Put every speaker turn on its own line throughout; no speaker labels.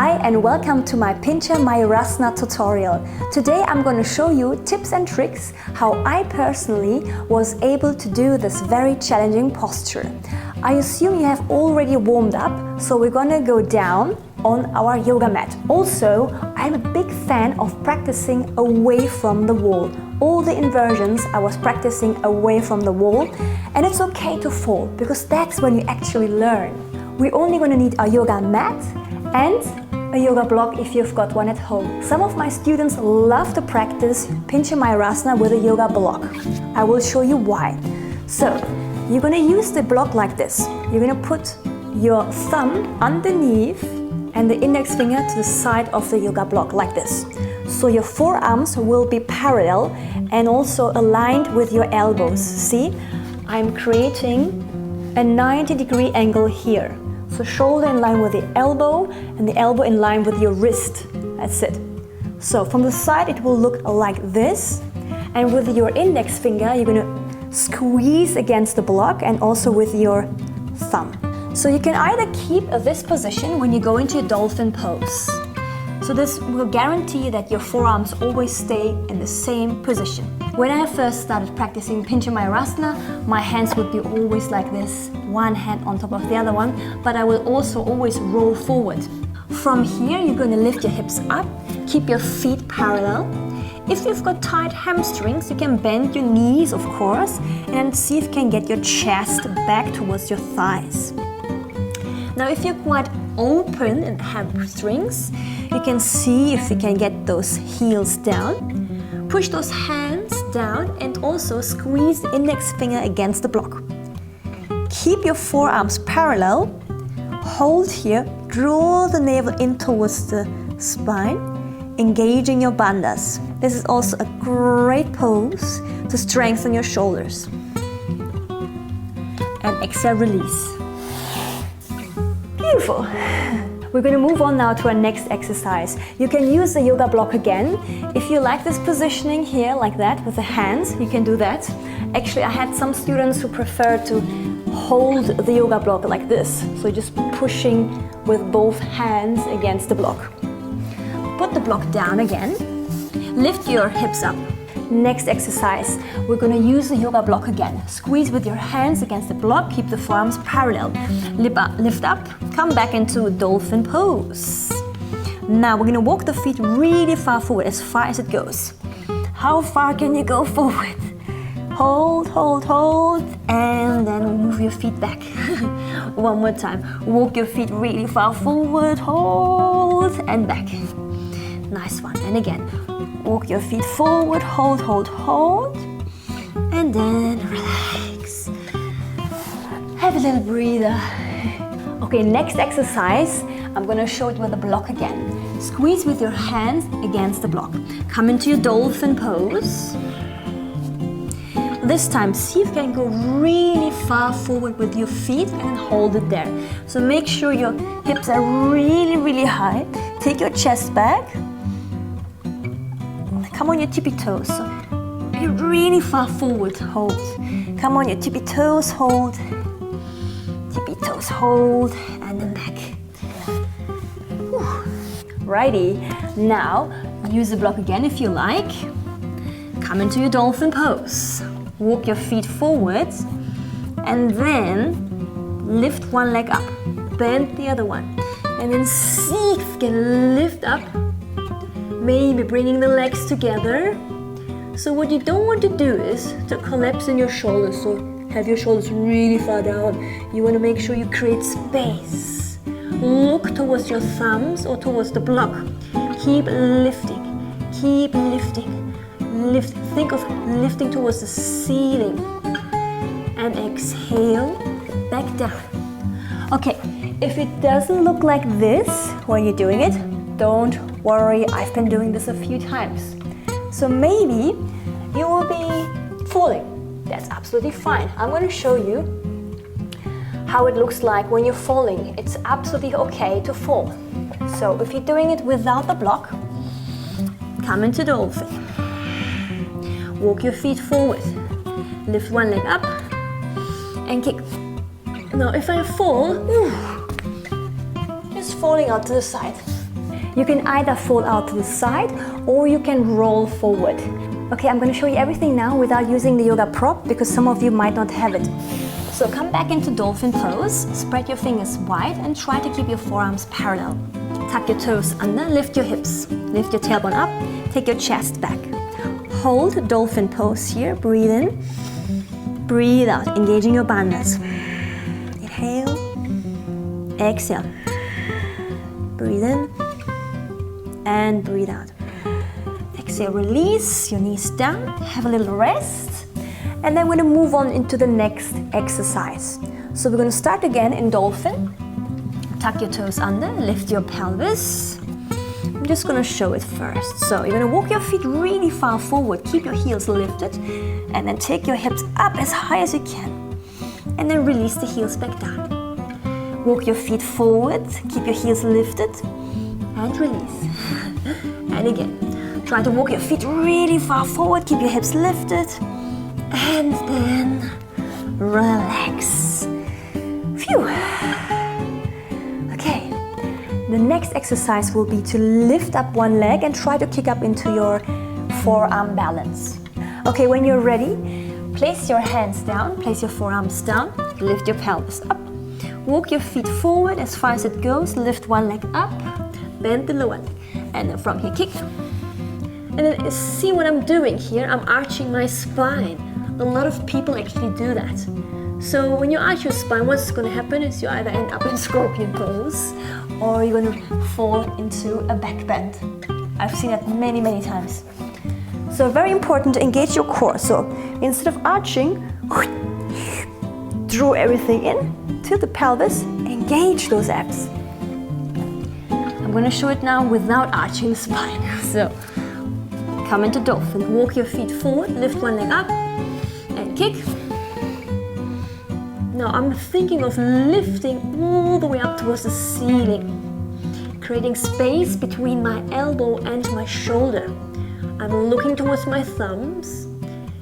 Hi and welcome to my Pincha Mayurasana tutorial. Today I'm going to show you tips and tricks how I personally was able to do this very challenging posture. I assume you have already warmed up, so we're going to go down on our yoga mat. Also, I'm a big fan of practicing away from the wall. All the inversions I was practicing away from the wall, and it's okay to fall because that's when you actually learn. We're only going to need a yoga mat and a yoga block if you've got one at home. Some of my students love to practice Pincha Mayurasana with a yoga block. I will show you why. So, you're going to use the block like this. You're going to put your thumb underneath and the index finger to the side of the yoga block like this. So your forearms will be parallel and also aligned with your elbows. See, I'm creating a 90-degree angle here. So shoulder in line with the elbow and the elbow in line with your wrist. That's it. So from the side it will look like this, and with your index finger you're going to squeeze against the block and also with your thumb. So you can either keep this position when you go into a dolphin pose. So this will guarantee that your forearms always stay in the same position. When I first started practicing Pincha Mayurasana, my hands would be always like this, one hand on top of the other one, but I will also always roll forward. From here, you're going to lift your hips up, keep your feet parallel. If you've got tight hamstrings, you can bend your knees, of course, and see if you can get your chest back towards your thighs. Now, if you're quite open in hamstrings, you can see if you can get those heels down. Push those hands down and also squeeze the index finger against the block. Keep your forearms parallel. Hold here. Draw the navel in towards the spine, engaging your bandhas. This is also a great pose to strengthen your shoulders. And exhale, release. Beautiful. We're going to move on now to our next exercise. You can use the yoga block again. If you like this positioning here, like that, with the hands, you can do that. Actually, I had some students who prefer to hold the yoga block like this. So just pushing with both hands against the block. Put the block down again. Lift your hips up. Next exercise, we're going to use the yoga block again. Squeeze with your hands against the block, keep the forearms parallel. Lift up, come back into a dolphin pose. Now we're going to walk the feet really far forward, as far as it goes. How far can you go forward? Hold, hold, hold, and then move your feet back. One more time. Walk your feet really far forward, hold, and back. Nice one. And again. Walk your feet forward, hold, hold, hold, and then relax. Have a little breather. Okay, next exercise, I'm going to show it with the block again. Squeeze with your hands against the block. Come into your dolphin pose. This time, see if you can go really far forward with your feet and hold it there. So make sure your hips are really, really high. Take your chest back. Come on your tippy toes. So you're really far forward. Hold. Come on your tippy toes. Hold. Tippy toes. Hold. And then back. Whew. Righty. Now use the block again if you like. Come into your dolphin pose. Walk your feet forward. And then lift one leg up. Bend the other one. And then see if you can lift up. Maybe bringing the legs together. So what you don't want to do is to collapse in your shoulders. So have your shoulders really far down. You want to make sure you create space. Look towards your thumbs or towards the block. Keep lifting. Keep lifting. Lift. Think of lifting towards the ceiling. And exhale. Back down. Okay, if it doesn't look like this when you're doing it, don't worry, I've been doing this a few times. So maybe you will be falling. That's absolutely fine. I'm going to show you how it looks like when you're falling. It's absolutely okay to fall. So if you're doing it without the block, come into dolphin. Walk your feet forward. Lift one leg up and kick. Now if I fall, just falling out to the side. You can either fold out to the side or you can roll forward. Okay, I'm going to show you everything now without using the yoga prop because some of you might not have it. So come back into dolphin pose, spread your fingers wide and try to keep your forearms parallel. Tuck your toes under, lift your hips, lift your tailbone up, take your chest back. Hold dolphin pose here, breathe in, breathe out, engaging your bandhas. Inhale, exhale, breathe in and breathe out. Exhale, release your knees down, have a little rest, and then we're going to move on into the next exercise. So we're going to start again in dolphin. Tuck your toes under, lift your pelvis. I'm just going to show it first. So you're going to walk your feet really far forward, keep your heels lifted, and then take your hips up as high as you can. And then release the heels back down. Walk your feet forward, keep your heels lifted, and release. And again, try to walk your feet really far forward, keep your hips lifted, and then relax. Phew. Okay, the next exercise will be to lift up one leg and try to kick up into your forearm balance. Okay, when you're ready, place your hands down, place your forearms down, lift your pelvis up. Walk your feet forward as far as it goes, lift one leg up, bend the lower leg, and then from here kick. And then see what I'm doing here, I'm arching my spine. A lot of people actually do that. So when you arch your spine, what's going to happen is you either end up in scorpion pose or you're going to fall into a back bend. I've seen that many, many times. So very important to engage your core. So instead of arching, draw everything in, tilt the pelvis, engage those abs. I'm going to show it now without arching the spine. So come into dolphin, walk your feet forward, lift one leg up, and kick. Now I'm thinking of lifting all the way up towards the ceiling, creating space between my elbow and my shoulder. I'm looking towards my thumbs.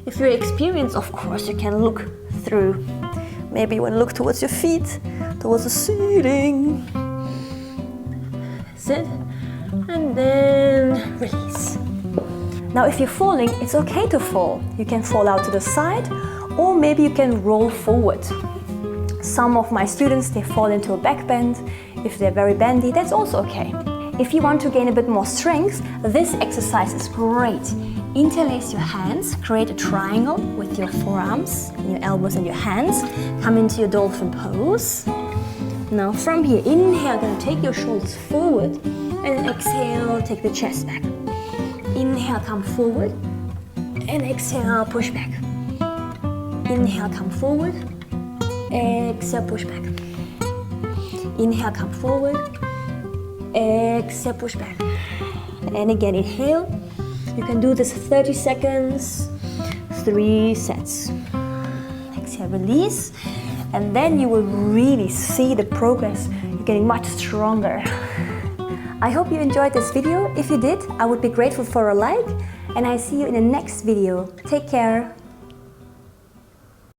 If you're experienced, of course, you can look through. Maybe you want to look towards your feet, towards the ceiling. Sit, and then release. Now if you're falling, it's okay to fall. You can fall out to the side, or maybe you can roll forward. Some of my students, they fall into a back bend. If they're very bendy, that's also okay. If you want to gain a bit more strength, this exercise is great. Interlace your hands, create a triangle with your forearms, your elbows and your hands. Come into your dolphin pose. Now from here, inhale, gonna take your shoulders forward, and exhale, take the chest back. Inhale, come forward, and exhale, push back. Inhale, come forward, exhale, push back. Inhale, come forward, exhale, push back. And again, inhale. You can do this 30 seconds, 3 sets. Exhale, release. And then you will really see the progress. You're getting much stronger. I hope you enjoyed this video. If you did, I would be grateful for a like. And I see you in the next video. Take care.